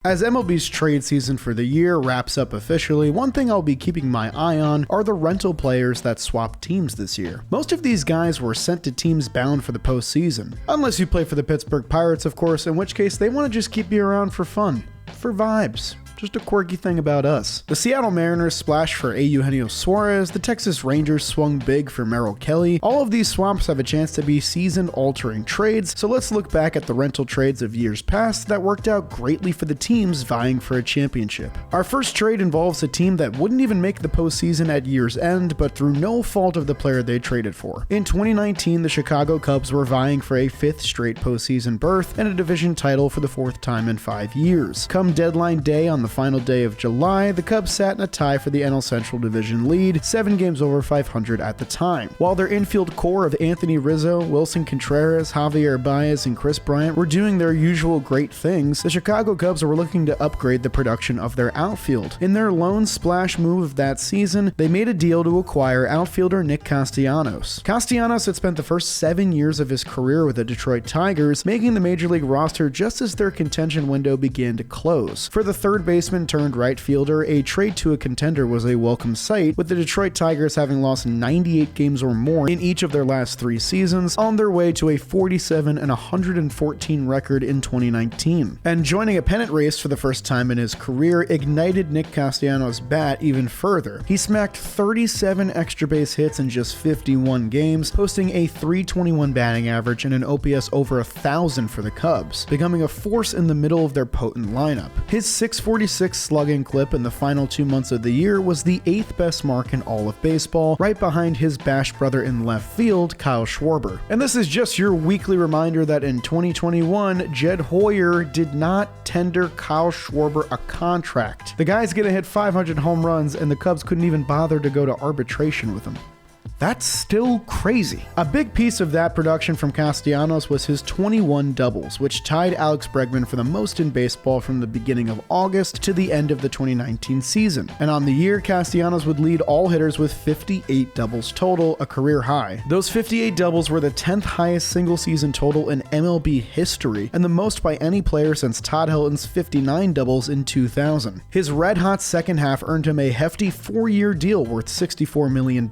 As MLB's trade season for the year wraps up officially, one thing I'll be keeping my eye on are the rental players that swap teams this year. Most of these guys were sent to teams bound for the postseason. Unless you play for the Pittsburgh Pirates, of course, in which case they want to just keep you around for fun, for vibes. Just a quirky thing about us. The Seattle Mariners splashed for Eugenio Suarez, the Texas Rangers swung big for Merrill Kelly. All of these swaps have a chance to be season-altering trades, so let's look back at the rental trades of years past that worked out greatly for the teams vying for a championship. Our first trade involves a team that wouldn't even make the postseason at year's end, but through no fault of the player they traded for. In 2019, the Chicago Cubs were vying for a fifth straight postseason berth and a division title for the fourth time in 5 years. Come deadline day on the final day of July, the Cubs sat in a tie for the NL Central Division lead, 7 games over 500 at the time. While their infield core of Anthony Rizzo, Wilson Contreras, Javier Baez, and Chris Bryant were doing their usual great things, the Chicago Cubs were looking to upgrade the production of their outfield. In their lone splash move of that season, they made a deal to acquire outfielder Nick Castellanos. Castellanos had spent the first 7 years of his career with the Detroit Tigers, making the Major League roster just as their contention window began to close. For the third baseman turned right fielder, a trade to a contender was a welcome sight, with the Detroit Tigers having lost 98 games or more in each of their last 3 seasons, on their way to a 47-114 record in 2019. And joining a pennant race for the first time in his career ignited Nick Castellanos' bat even further. He smacked 37 extra base hits in just 51 games, posting a .321 batting average and an OPS over 1,000 for the Cubs, becoming a force in the middle of their potent lineup. His .646 slugging clip in the final 2 months of the year was the 8th best mark in all of baseball, right behind his Bash brother in left field, Kyle Schwarber. And this is just your weekly reminder that in 2021, Jed Hoyer did not tender Kyle Schwarber a contract. The guy's gonna hit 500 home runs, and the Cubs couldn't even bother to go to arbitration with him. That's still crazy. A big piece of that production from Castellanos was his 21 doubles, which tied Alex Bregman for the most in baseball from the beginning of August to the end of the 2019 season. And on the year, Castellanos would lead all hitters with 58 doubles total, a career high. Those 58 doubles were the 10th highest single season total in MLB history, and the most by any player since Todd Helton's 59 doubles in 2000. His red-hot second half earned him a hefty 4-year deal worth $64 million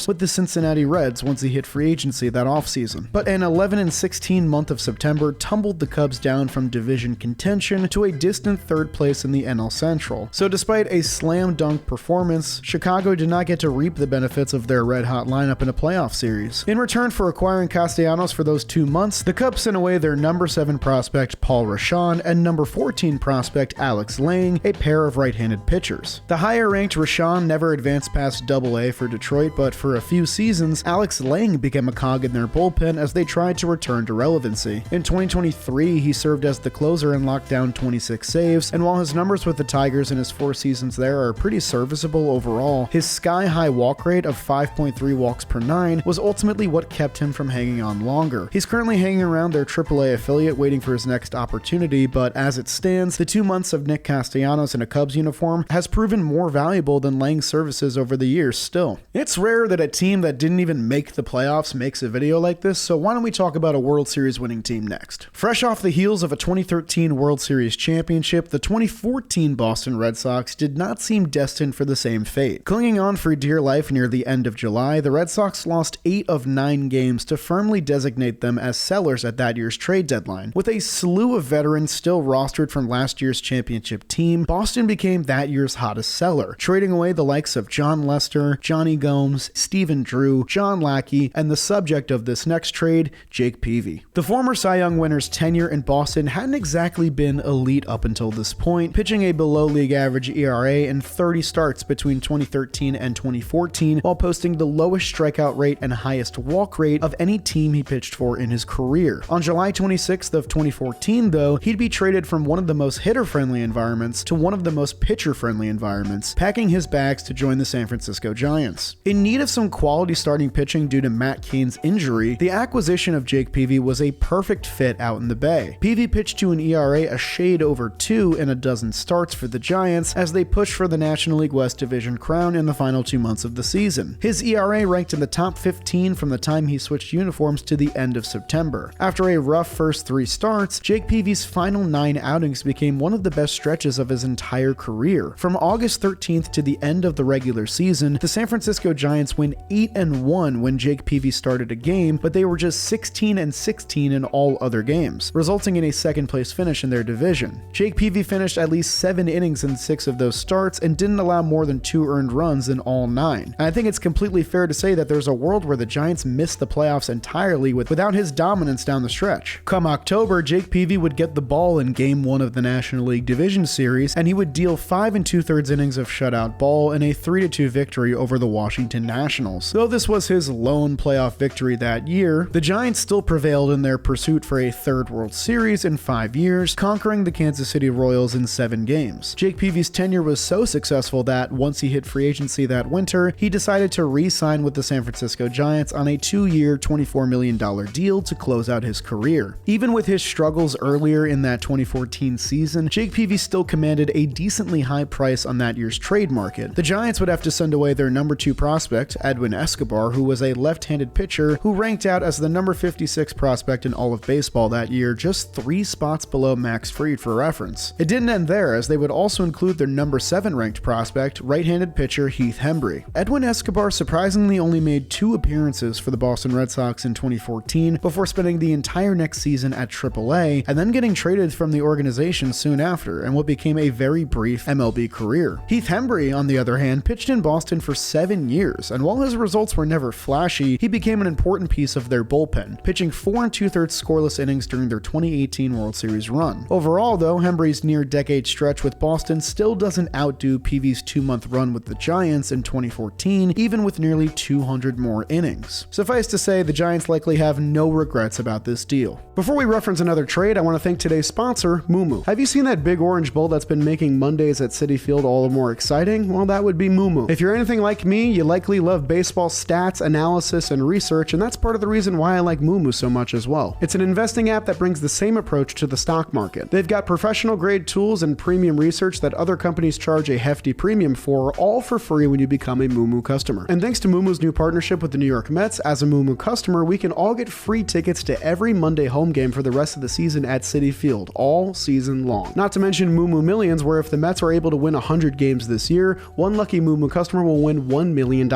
with the Cincinnati Reds once he hit free agency that offseason. But an 11-16 month of September tumbled the Cubs down from division contention to a distant third place in the NL Central. So despite a slam dunk performance, Chicago did not get to reap the benefits of their red-hot lineup in a playoff series. In return for acquiring Castellanos for those 2 months, the Cubs sent away their number 7 prospect Paul Rashan and number 14 prospect Alex Lang, a pair of right-handed pitchers. The higher-ranked Rashan never advanced past AA for Detroit, but for a few seasons, Alex Lang became a cog in their bullpen as they tried to return to relevancy. In 2023, he served as the closer and locked down 26 saves, and while his numbers with the Tigers in his 4 seasons there are pretty serviceable overall, his sky-high walk rate of 5.3 walks per 9 was ultimately what kept him from hanging on longer. He's currently hanging around their AAA affiliate waiting for his next opportunity, but as it stands, the 2 months of Nick Castellanos in a Cubs uniform has proven more valuable than Lang's services over the years still. It's rare that a team that didn't even make the playoffs makes a video like this, so why don't we talk about a World Series winning team next? Fresh off the heels of a 2013 World Series championship, the 2014 Boston Red Sox did not seem destined for the same fate. Clinging on for dear life near the end of July, the Red Sox lost 8 of 9 games to firmly designate them as sellers at that year's trade deadline. With a slew of veterans still rostered from last year's championship team, Boston became that year's hottest seller, trading away the likes of John Lester, Johnny Gomes, Stephen Drew, John Lackey, and the subject of this next trade, Jake Peavey. The former Cy Young winner's tenure in Boston hadn't exactly been elite up until this point, pitching a below-league average ERA in 30 starts between 2013 and 2014, while posting the lowest strikeout rate and highest walk rate of any team he pitched for in his career. On July 26th of 2014, though, he'd be traded from one of the most hitter-friendly environments to one of the most pitcher-friendly environments, packing his bags to join the San Francisco Giants. In need of some quality quality starting pitching due to Matt Cain's injury, the acquisition of Jake Peavey was a perfect fit out in the Bay. Peavey pitched to an ERA a shade over 2 in a dozen starts for the Giants as they pushed for the National League West Division crown in the final 2 months of the season. His ERA ranked in the top 15 from the time he switched uniforms to the end of September. After a rough first 3 starts, Jake Peavey's final 9 outings became one of the best stretches of his entire career. From August 13th to the end of the regular season, the San Francisco Giants went 8-1 when Jake Peavey started a game, but they were just 16-16 in all other games, resulting in a second-place finish in their division. Jake Peavey finished at least 7 innings in 6 of those starts and didn't allow more than 2 earned runs in all 9. And I think it's completely fair to say that there's a world where the Giants missed the playoffs entirely without his dominance down the stretch. Come October, Jake Peavey would get the ball in Game 1 of the National League Division Series, and he would deal 5 2/3 innings of shutout ball in a 3-2 victory over the Washington Nationals. Though this was his lone playoff victory that year, the Giants still prevailed in their pursuit for a 3rd World Series in 5 years, conquering the Kansas City Royals in 7 games. Jake Peavey's tenure was so successful that once he hit free agency that winter, he decided to re-sign with the San Francisco Giants on a 2-year, $24 million deal to close out his career. Even with his struggles earlier in that 2014 season, Jake Peavey still commanded a decently high price on that year's trade market. The Giants would have to send away their number 2 prospect, Edwin Escobar, who was a left-handed pitcher who ranked out as the number 56 prospect in all of baseball that year, just 3 spots below Max Fried for reference. It didn't end there, as they would also include their number 7 ranked prospect, right-handed pitcher Heath Hembree. Edwin Escobar surprisingly only made 2 appearances for the Boston Red Sox in 2014 before spending the entire next season at AAA and then getting traded from the organization soon after in what became a very brief MLB career. Heath Hembree, on the other hand, pitched in Boston for 7 years, and while his results were never flashy, he became an important piece of their bullpen, pitching 4 2/3 scoreless innings during their 2018 World Series run. Overall, though, Hembree's near-decade stretch with Boston still doesn't outdo Peavey's 2-month run with the Giants in 2014, even with nearly 200 more innings. Suffice to say, the Giants likely have no regrets about this deal. Before we reference another trade, I want to thank today's sponsor, moomoo. Have you seen that big orange bull that's been making Mondays at Citi Field all the more exciting? Well, that would be moomoo. If you're anything like me, you likely love baseball stats, analysis, and research, and that's part of the reason why I like moomoo so much as well. It's an investing app that brings the same approach to the stock market. They've got professional grade tools and premium research that other companies charge a hefty premium for, all for free when you become a moomoo customer. And thanks to moomoo's new partnership with the New York Mets, as a moomoo customer, we can all get free tickets to every Monday home game for the rest of the season at Citi Field, all season long. Not to mention Moomoo Millions, where if the Mets are able to win 100 games this year, one lucky moomoo customer will win $1 million.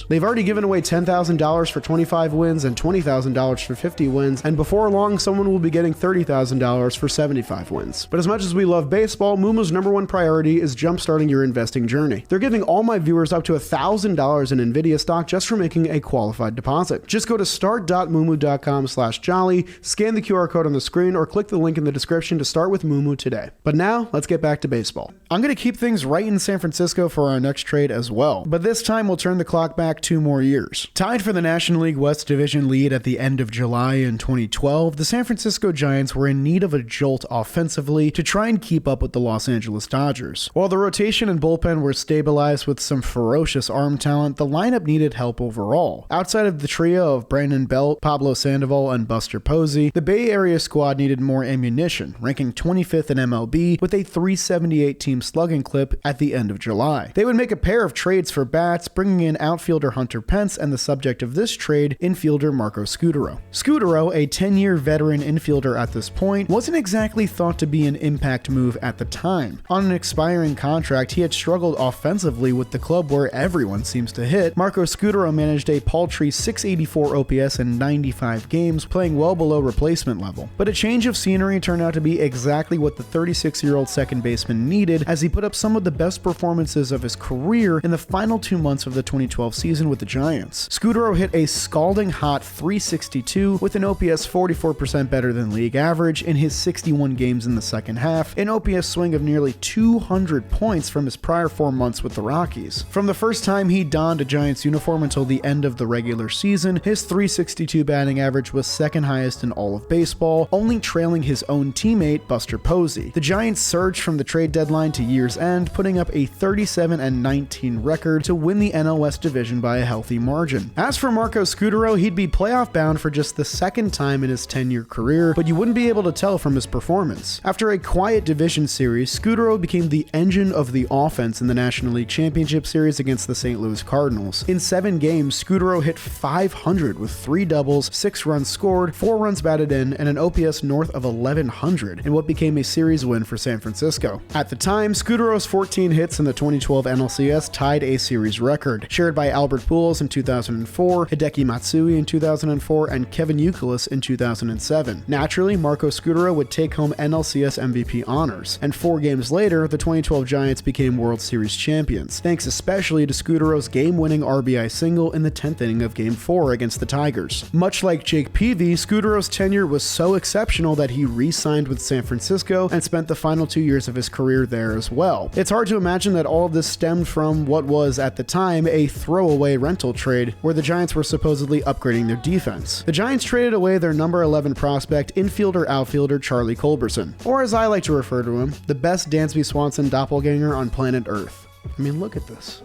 They've already given away $10,000 for 25 wins and $20,000 for 50 wins, and before long, someone will be getting $30,000 for 75 wins. But as much as we love baseball, Moomoo's #1 priority is jumpstarting your investing journey. They're giving all my viewers up to $1,000 in Nvidia stock just for making a qualified deposit. Just go to start.moomoo.com/jolly, scan the QR code on the screen, or click the link in the description to start with Moomoo today. But now, let's get back to baseball. I'm going to keep things right in San Francisco for our next trade as well, but this time we'll turn the clock back 2 more years. Tied for the National League West Division lead at the end of July in 2012, the San Francisco Giants were in need of a jolt offensively to try and keep up with the Los Angeles Dodgers. While the rotation and bullpen were stabilized with some ferocious arm talent, the lineup needed help overall. Outside of the trio of Brandon Belt, Pablo Sandoval, and Buster Posey, the Bay Area squad needed more ammunition, ranking 25th in MLB with a .378 team slugging clip at the end of July. They would make a pair of trades for bats, bringing in outfielder Hunter Pence and the subject of this trade, infielder Marco Scutaro. Scutaro, a 10-year veteran infielder at this point, wasn't exactly thought to be an impact move at the time. On an expiring contract, he had struggled offensively with the club where everyone seems to hit. Marco Scutaro managed a paltry .684 OPS in 95 games, playing well below replacement level. But a change of scenery turned out to be exactly what the 36-year-old second baseman needed, as he put up some of the best performances of his career in the final 2 months of the 2012 season with the Giants. Scutaro hit a scalding hot .362 with an OPS 44% better than league average in his 61 games in the second half, an OPS swing of nearly 200 points from his prior 4 months with the Rockies. From the first time he donned a Giants uniform until the end of the regular season, his .362 batting average was second highest in all of baseball, only trailing his own teammate Buster Posey. The Giants surged from the trade deadline to year's end, putting up a 37-19 record to win the NL West division by by a healthy margin. As for Marco Scutaro, he'd be playoff bound for just the second time in his 10-year career, but you wouldn't be able to tell from his performance. After a quiet division series, Scutaro became the engine of the offense in the National League Championship Series against the St. Louis Cardinals. In 7 games, Scutaro hit .500 with 3 doubles, 6 runs scored, 4 runs batted in, and an OPS north of 1100 in what became a series win for San Francisco. At the time, Scutaro's 14 hits in the 2012 NLCS tied a series record, shared by Albert Pujols in 2004, Hideki Matsui in 2004, and Kevin Youkilis in 2007. Naturally, Marco Scutaro would take home NLCS MVP honors, and 4 games later, the 2012 Giants became World Series champions, thanks especially to Scutaro's game-winning RBI single in the 10th inning of Game 4 against the Tigers. Much like Jake Peavey, Scutaro's tenure was so exceptional that he re-signed with San Francisco and spent the final 2 years of his career there as well. It's hard to imagine that all of this stemmed from what was, at the time, a throwaway rental trade where the Giants were supposedly upgrading their defense. The Giants traded away their number 11 prospect, infielder-outfielder Charlie Culberson, or as I like to refer to him, the best Dansby Swanson doppelganger on planet Earth. I mean, look at this.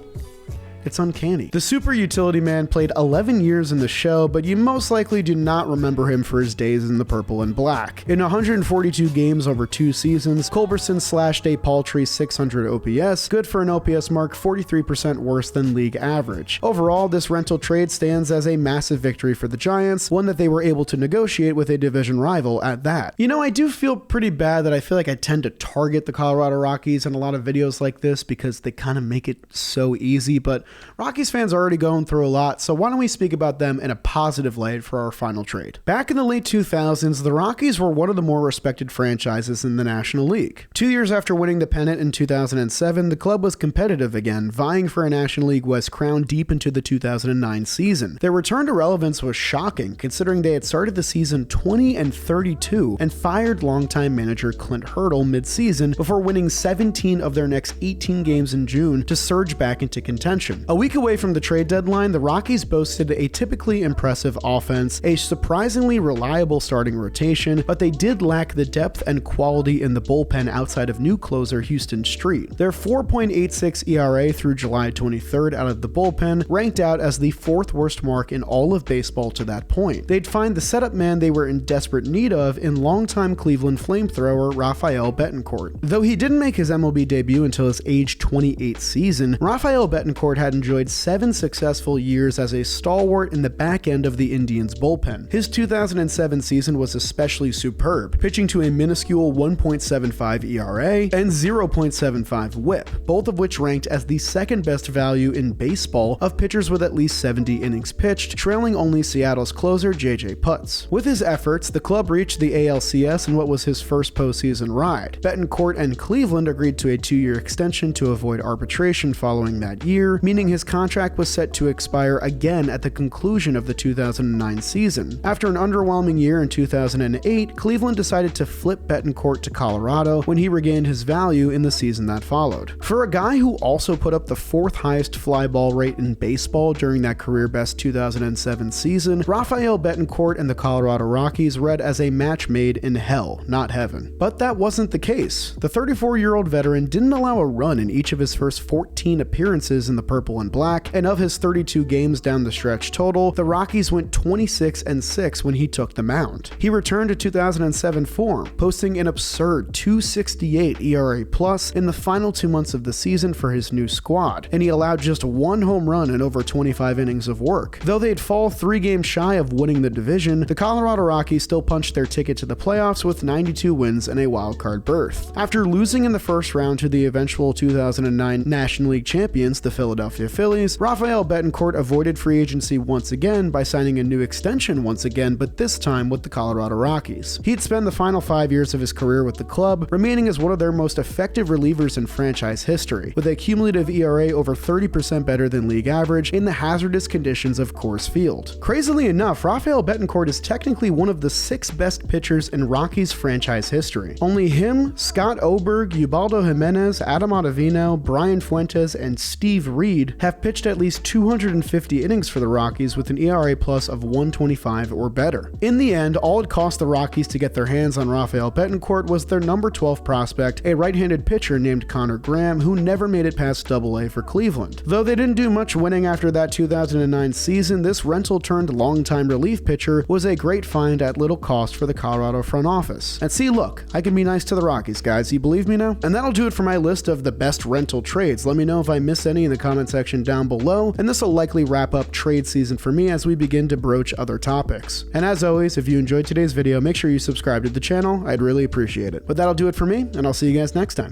It's uncanny. The super utility man played 11 years in the show, but you most likely do not remember him for his days in the purple and black. In 142 games over 2 seasons, Culberson slashed a paltry 600 OPS, good for an OPS mark 43% worse than league average. Overall, this rental trade stands as a massive victory for the Giants, one that they were able to negotiate with a division rival at that. You know, I do feel pretty bad that I feel like I tend to target the Colorado Rockies in a lot of videos like this because they kind of make it so easy, but Rockies fans are already going through a lot, so why don't we speak about them in a positive light for our final trade. Back in the late 2000s, the Rockies were one of the more respected franchises in the National League. 2 years after winning the pennant in 2007, the club was competitive again, vying for a National League West crown deep into the 2009 season. Their return to relevance was shocking, considering they had started the season 20-32 and fired longtime manager Clint Hurdle mid-season before winning 17 of their next 18 games in June to surge back into contention. A week away from the trade deadline, the Rockies boasted a typically impressive offense, a surprisingly reliable starting rotation, but they did lack the depth and quality in the bullpen outside of new closer Houston Street. Their 4.86 ERA through July 23rd out of the bullpen ranked out as the 4th worst mark in all of baseball to that point. They'd find the setup man they were in desperate need of in longtime Cleveland flamethrower Raphael Bettincourt. Though he didn't make his MLB debut until his age 28 season, Raphael Bettincourt had enjoyed 7 successful years as a stalwart in the back end of the Indians' bullpen. His 2007 season was especially superb, pitching to a minuscule 1.75 ERA and 0.75 WHIP, both of which ranked as the 2nd best value in baseball of pitchers with at least 70 innings pitched, trailing only Seattle's closer J.J. Putz. With his efforts, the club reached the ALCS in what was his first postseason ride. Bettincourt and Cleveland agreed to a 2-year extension to avoid arbitration following that year, meaning his contract was set to expire again at the conclusion of the 2009 season. After an underwhelming year in 2008, Cleveland decided to flip Bettincourt to Colorado when he regained his value in the season that followed. For a guy who also put up the 4th highest fly ball rate in baseball during that career-best 2007 season, Raphael Bettincourt and the Colorado Rockies read as a match made in hell, not heaven. But that wasn't the case. The 34-year-old veteran didn't allow a run in each of his first 14 appearances in the purple and black, and of his 32 games down the stretch total, the Rockies went 26-6 when he took the mound. He returned to 2007 form, posting an absurd 2.68 ERA plus in the final 2 months of the season for his new squad, and he allowed just 1 home run in over 25 innings of work. Though they'd fall 3 games shy of winning the division, the Colorado Rockies still punched their ticket to the playoffs with 92 wins and a wildcard berth. After losing in the first round to the eventual 2009 National League champions, the Philadelphia Phillies, Raphael Bettincourt avoided free agency once again by signing a new extension once again, but this time with the Colorado Rockies. He'd spend the final 5 years of his career with the club, remaining as one of their most effective relievers in franchise history, with a cumulative ERA over 30% better than league average in the hazardous conditions of Coors Field. Crazily enough, Raphael Bettincourt is technically one of the 6 best pitchers in Rockies franchise history. Only him, Scott Oberg, Ubaldo Jimenez, Adam Ottavino, Brian Fuentes, and Steve Reed guaranteed, have pitched at least 250 innings for the Rockies with an ERA plus of 125 or better. In the end, all it cost the Rockies to get their hands on Raphael Bettincourt was their number 12 prospect, a right-handed pitcher named Connor Graham, who never made it past AA for Cleveland. Though they didn't do much winning after that 2009 season, this rental-turned-longtime relief pitcher was a great find at little cost for the Colorado front office. And see, look, I can be nice to the Rockies, guys. You believe me now? And that'll do it for my list of the best rental trades. Let me know if I miss any in the comment section down below, and this will likely wrap up trade season for me as we begin to broach other topics. And as always, if you enjoyed today's video, make sure you subscribe to the channel. I'd really appreciate it. But that'll do it for me, and I'll see you guys next time.